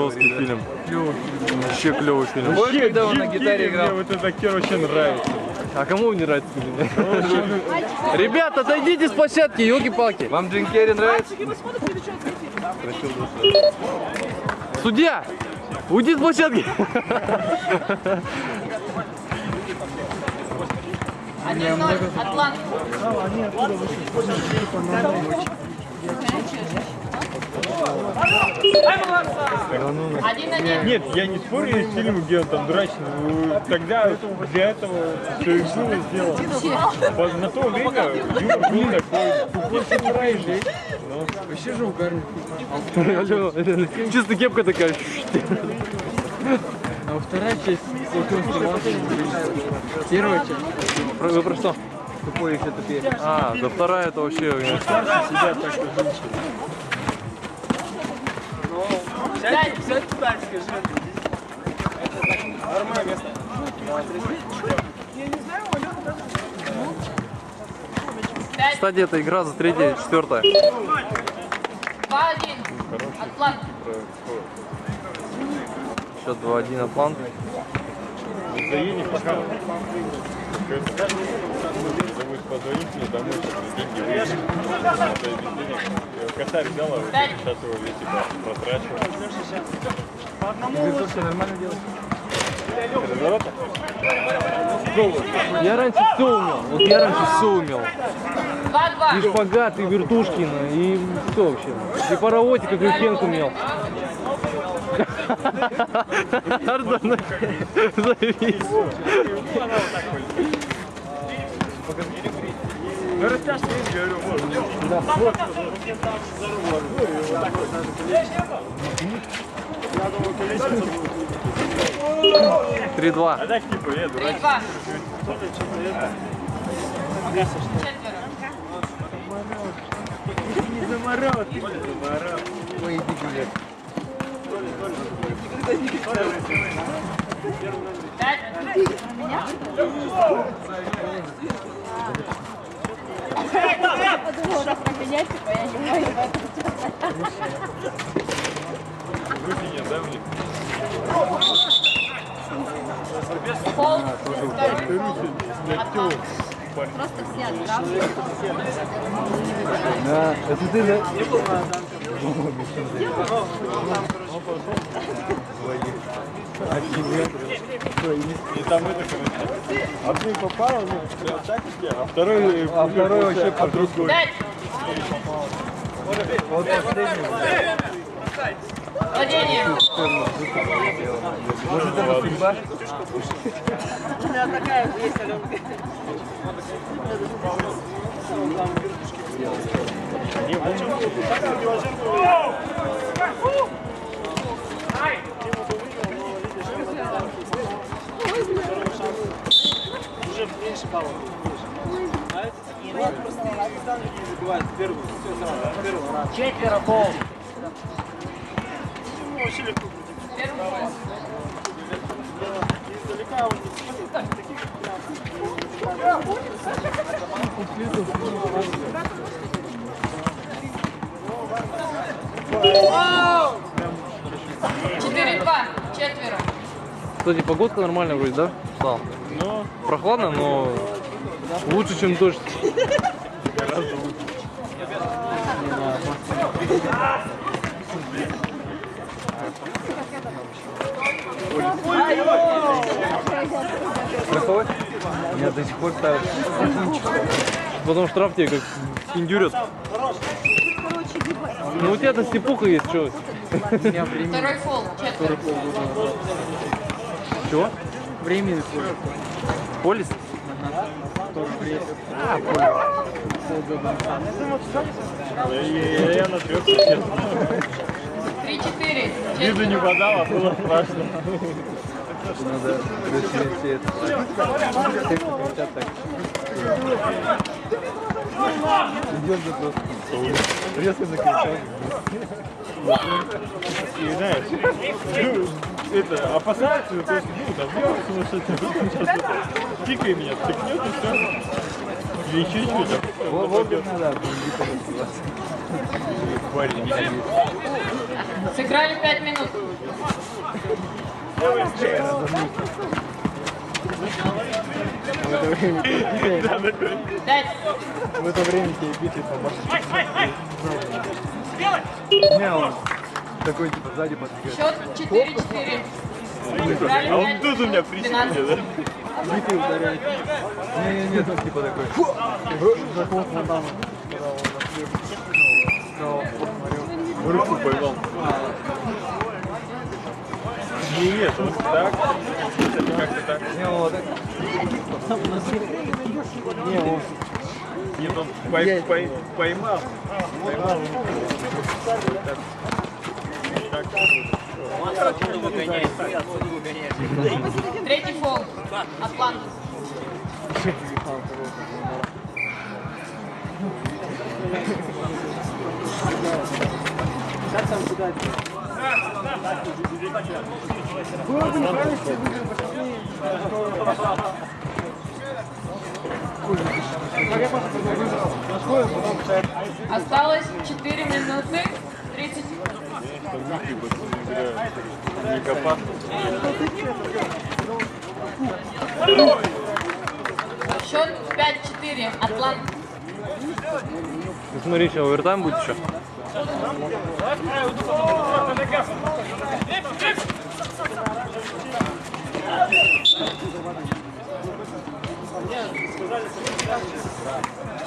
Русский фильм. Вообще клевый фильм. Вообще, когда он на гитаре играл. Мне вот этот актер вообще нравится. А кому не нравится? Ребята, отойдите с площадки, елки-палки. Вам Джим Керри нравится? Судья, уйди с площадки. Атлант. Нет, я не спорю, есть фильмы, где он там дурачный. Тогда для этого все и было сделано. На то время юмор был такой. Если дурачный, Вообще же угарный. Чисто кепка такая. А вторая часть, первая часть. Вы про что? Тупой еще тупее. А, да вторая это вообще... сидят так, что женщины. Сядь туда, скажи. Нормальное место. Кстати, это игра за третье, четвертое. 2-1. Атлант. Счет 2-1 Атлант. Заедешь пока. Забудь позвонить мне домой, чтобы деньги выйдут. Косарь взяла, сейчас его весь протрачивал. Ты все нормально делаешь? Разворота? Я раньше все умел. Вот я раньше все умел. 2-2. И шпагат, и вертушки, и все вообще. И паровозик, как Люхенко умел. Ардан, завис. Ну растяжка, я говорю, вот. Да. 3-2. А так типа, я дурак. 3-2. Четверо. Не заморал, ты не заморал. Ой, иди гулять. 5. Подумала, что поменять, типа, я не могу в этом Руки нет, да, у них? Пол. просто снят, правда? Да, это ты, да? И там это, короче, одну попало, ну, прям так, а второй вообще по другой. 5. Вот последний. Владение. Может, это судьба? У меня такая есть, Аленка. Уже меньше баллов. Просто не забивает первую, все сразу, первого раза. Четверо пол. Вообще легко крутить. Первый пол. Издалека он не сидит, таких Четыре-два. Четверо. Кстати, погодка нормальная вроде, да? Стал. Но Прохладно, но лучше, чем дождь. гораздо лучше. Страховой? Меня до сих пор ставят. Потом штраф тебе как пиндюрят. Ну у тебя-то степуха есть, что? Второй фол. Четверо. Чего? временный Полис? Я напрягся, честно. 3-4. Виду не подал, а было страшно. Надо рассмеять все это. Все кричат так. Идет за просто. Резко закричал. И знаешь, ну, это, опасаются, то есть, ну, там, сумасшедший, сейчас это, тикай меня, тыкнет и все. Или еще что-то. Вот надо. парень. Сыграли 5 минут. Пять. В это время тебе битый по башке. Не, он такой типа сзади подбегает. Счет 4-4. Сыграли А он 5 тут у меня при 12. себе, да? Битый ударяет. Не, он типа такой. Заход на даму. Когда он на хлеб. Посмотрел. Руку поймал. Нет, он так. Это как-то так. Не, он вот так. Не, он. Нет, он поймал. Поймал. Так. Отсюда выгоняет, отсюда выгоняет. Третий фол. Атлантис. Как там куда? Осталось 4 минуты 30. Счет 5-4. Атлант. Ты смотри, сейчас овертайм будет еще.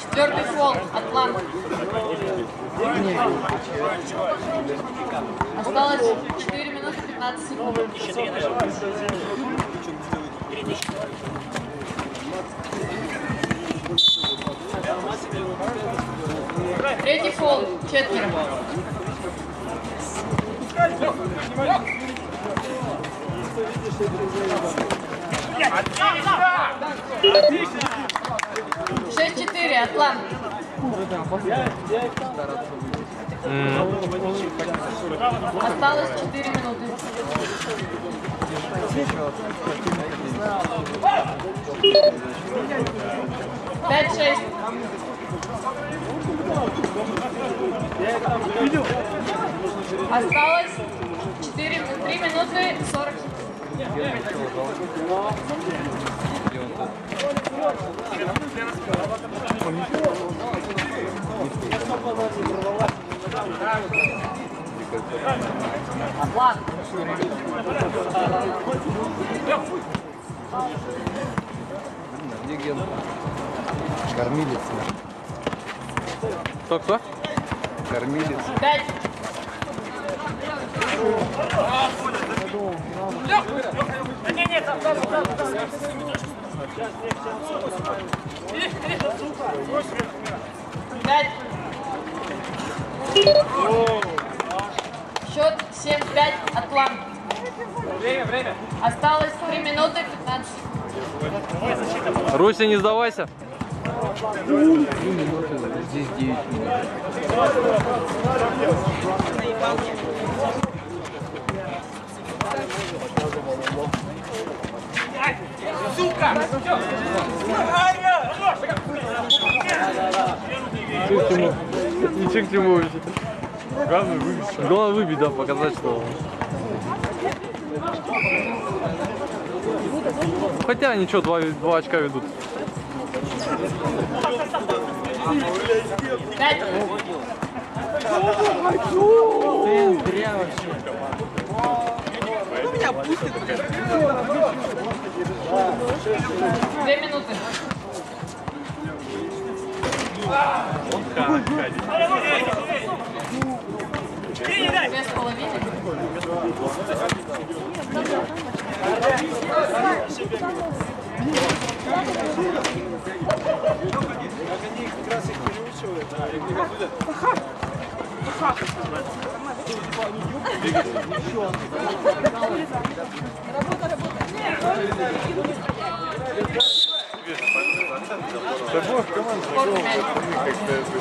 Четвертый фол. Атлант. Осталось 4 минуты 15 секунд. Третий фол. Четверо. Шесть 4. Атлант. Осталось 4 минуты. Пять 6. Осталось 3 минуты 40 секунд. Атлант. Где Ген? Кормилец. Кто? Кормилец. 5. Пять. Счет 7-5. Атлант. Время. Осталось 3 минуты 15. Руся, не сдавайся. Здесь 9 минут. Сука! Ничего к чему вообще. Главное выбить. Главное выбить, да, показать, что... Хотя ничего, 2 очка ведут. 5. Зря вообще. Меня пустит. 2 минуты. Две с половиной. Они как раз их переучивают, а их не готовят.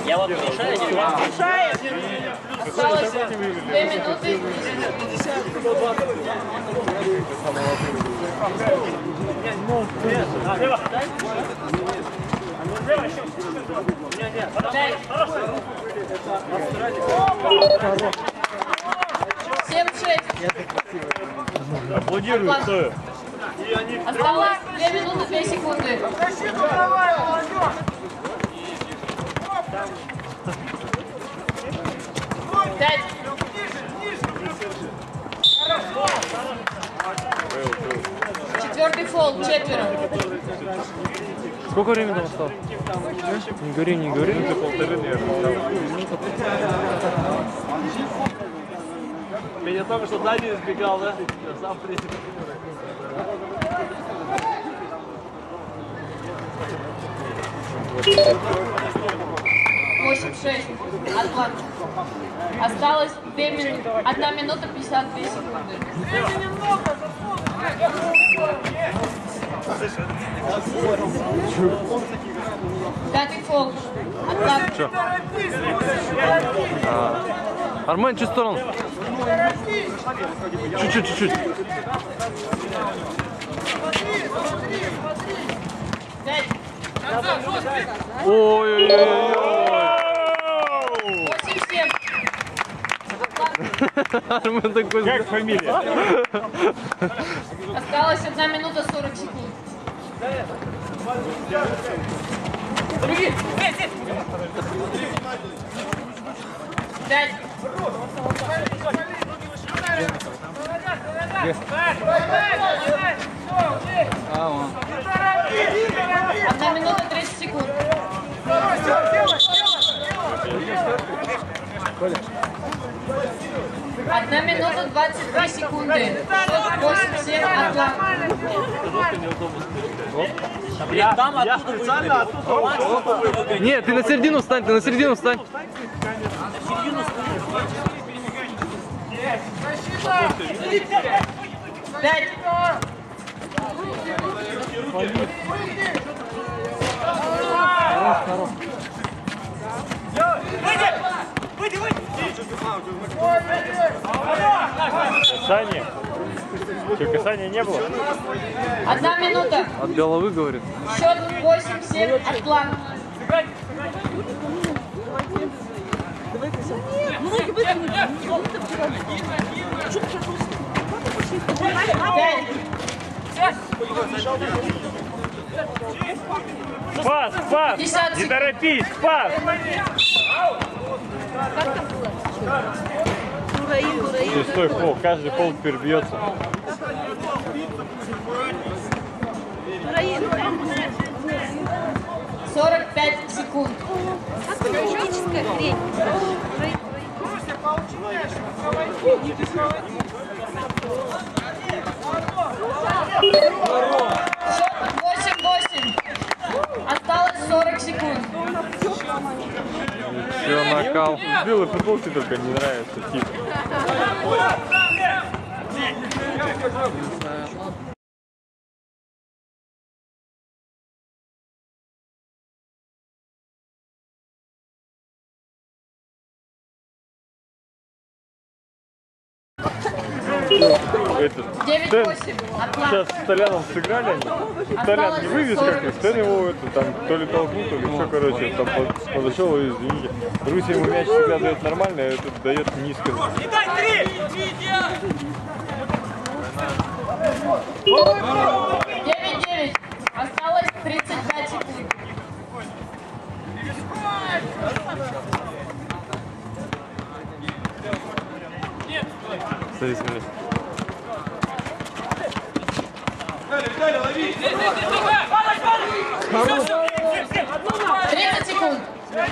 Я вам мешаю, не вам мешаю. Осталось 2 минуты. Пять. 7-6. Аплодирую, стоя. Осталось 2 минуты 2 секунды. 5. Четвертый фол, 4. Сколько времени там осталось? Не говори, не говори. Минуты полторы, наверное. Меня только что сзади избегал, да? Я сам принцип. Восемь, 6. Отклад. Осталось 2 минуты. 1 минута 52 секунды. Пятый фол. Отклад. Армен, чуть в сторону. Чуть-чуть, чуть-чуть. 5. Ой-ой-ой. 8-7. Армен такой... Как фамилия? Осталось 1 минута 40 секунд. Пять. Одна минута 30 секунд. Одна минута 23 секунды. 8-7 отклад. Я специально оттуда. Нет, ты на середину встань, ты на середину встань. Пять. Касание. Что, касания не было? 1 минута. От головы, говорит. Счет 8-7 отклад. Пять. Пас, пас! 50 Не секунд. торопись, пас! Шестой фол, каждый фол теперь бьется. Украина. 45 секунд. Юридическая хрень. Счет 8-8. Осталось 40 секунд. Все, накал. В белой футболке только не нравится тип. Этот, 9-8. Отклад. сейчас с Толяном сыграли они. Толян не вывез как-то, Стэн его это, там, то ли толкнул, то ли что, короче, там подошел и извините. Руси ему мяч всегда дает нормально, а этот дает низко. 9-9. Осталось 35 секунд. Смотри, смотри. 30 секунд. 5.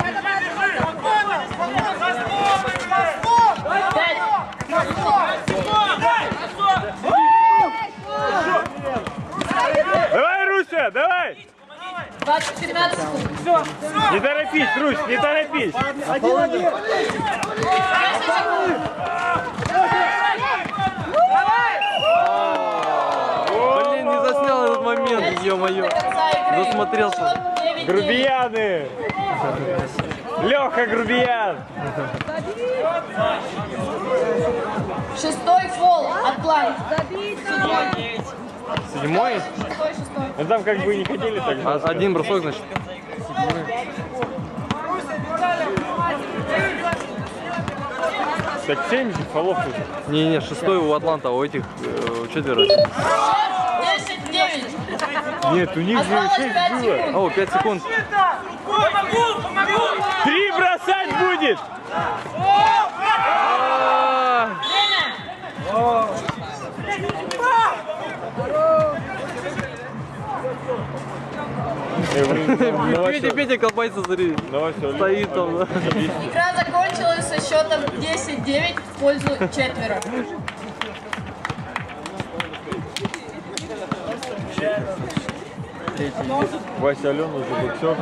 Давай, Руся, давай! 15 секунд. Не торопись, Русь, не торопись! 10 секунд. Блин, не заснял этот момент, 5 секунд ё-моё. до конца игры. Засмотрелся. Счет 9-9. Грубияны! Леха Грубиян! Шестой фол. Отклад. Седьмой? Шестой. Ну там как бы и не хотели так же. Один бросок, значит. Так 7 же фолов уже. Не, шестой у Атланта, а у этих четверо. 10-9. Нет, у них же Осталось 6 5 было. секунд. О, 5 секунд. 3 бросать будет! Петя колбайся, смотри. Стоит там, да. Игра закончилась со счетом 10-9 в пользу четверо. Вася Алена уже боксер.